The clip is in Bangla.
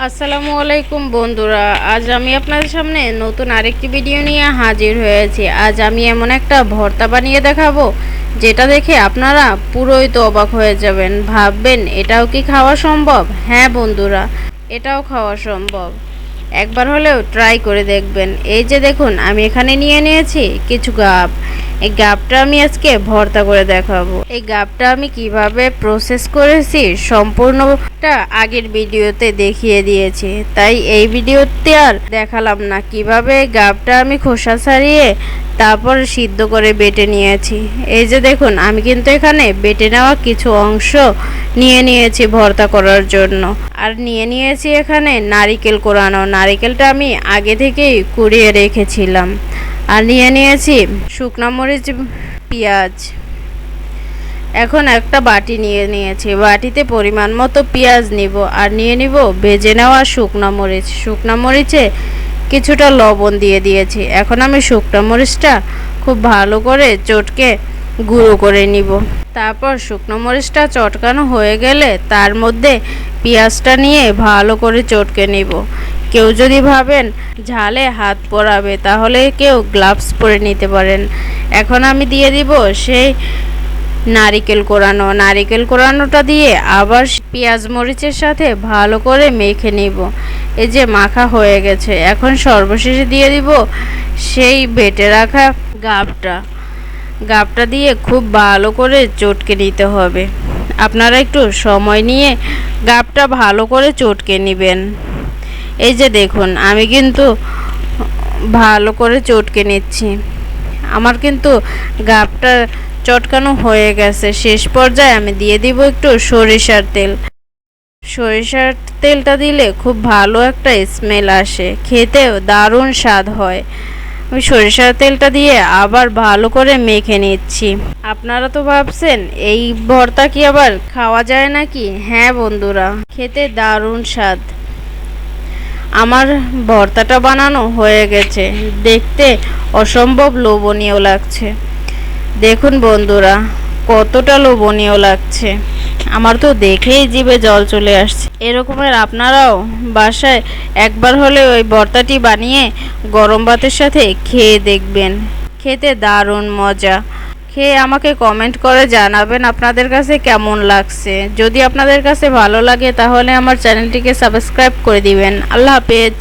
আসসালামু আলাইকুম বন্ধুরা, আজ আমি আপনাদের সামনে নতুন আরেকটি ভিডিও নিয়ে হাজির হয়েছি। আজ আমি এমন একটা ভর্তা বানিয়ে দেখাবো যেটা দেখে আপনারা পুরোই তো অবাক হয়ে যাবেন, ভাববেন এটাও কি খাওয়া সম্ভব। হ্যাঁ বন্ধুরা, এটাও খাওয়া সম্ভব, একবার হলেও ট্রাই করে দেখবেন। এই যে দেখুন, আমি এখানে নিয়ে নিয়েছি কিছু গাব। এই গাবটা আমি আজকে ভর্তা করে দেখাবো। এই গাবটা আমি কিভাবে প্রসেস করেছি সম্পূর্ণটা আগের ভিডিওতে দেখিয়ে দিয়েছি, তাই এই ভিডিওতে আর দেখালাম না। কিভাবে গাবটা আমি খোসা ছাড়িয়ে তারপর সিদ্ধ করে বেটে নিয়েছি। এই যে দেখুন, আমি কিন্তু এখানে বেটে নেওয়া কিছু অংশ নিয়ে নিয়েছি ভর্তা করার জন্য। আর নিয়ে নিয়েছি এখানে নারিকেল কোরানো। নারিকেলটা আমি আগে থেকেই কুড়িয়ে রেখেছিলাম। আর নিয়ে নিয়েছি শুকনো মরিচ, পেঁয়াজ। এখন একটা বাটি নিয়ে নিয়েছি, বাটিতে পরিমাণ মতো পেঁয়াজ নিব। আর নিয়ে নিব ভেজে নেওয়া শুকনো মরিচ। শুকনো মরিচে কিছুটা লবণ দিয়ে দিয়েছি। এখন আমি শুকনো মরিচটা খুব ভালো করে চটকে গুঁড়ো করে নিব। তারপর শুকনো মরিচটা চটকানো হয়ে গেলে তার মধ্যে পেঁয়াজটা নিয়ে ভালো করে চটকে নিব। কেউ যদি ভাবেন ঝালে হাত পোড়াবে, তাহলে কেউ গ্লাভস পরে নিতে পারেন। এখন আমি দিয়ে দিব সেই নারিকেল কোরানো। নারিকেল কোরানোটা দিয়ে আবার পেঁয়াজ মরিচের সাথে ভালো করে মেখে নিব। এই যে মাখা হয়ে গেছে, এখন সর্বশেষে দিয়ে দিব সেই বেটে রাখা গাবটা। গাবটা দিয়ে খুব ভালো করে চটকে নিতে হবে। আপনারা একটু সময় নিয়ে গাবটা ভালো করে চটকে নেবেন। এই যে দেখুন, আমি কিন্তু ভালো করে চটকে নিচ্ছি। আমার কিন্তু গাবটা চটকানো হয়ে গেছে। শেষ পর্যায়ে আমি দিয়ে দিব একটু সরিষার তেল। সরিষার তেলটা দিলে খুব ভালো একটা স্মেল আসে, খেতেও দারুণ স্বাদ হয়। আমি সরিষার তেলটা দিয়ে আবার ভালো করে মেখে নিচ্ছি। আপনারা তো ভাবছেন এই ভর্তা কি আবার খাওয়া যায় নাকি? হ্যাঁ বন্ধুরা, খেতে দারুণ স্বাদ। আমার ভর্তাটা বানানো হয়ে গেছে, দেখতে অসম্ভব লোভনীয় লাগছে। দেখুন বন্ধুরা, কতটা লোভনীয় লাগছে, আমার তো দেখেই জিভে জল চলে আসছে। এরকমের আপনারাও বাসায় একবার হলে ওই ভর্তাটি বানিয়ে গরম ভাতের সাথে খেয়ে দেখবেন, খেতে দারুণ মজা। খেয়ে আমাকে কমেন্ট করে জানাবেন আপনাদের কাছে কেমন লাগছে। যদি আপনাদের কাছে ভালো লাগে তাহলে আমার চ্যানেলটিকে সাবস্ক্রাইব করে দিবেন। আল্লাহ হাফেজ।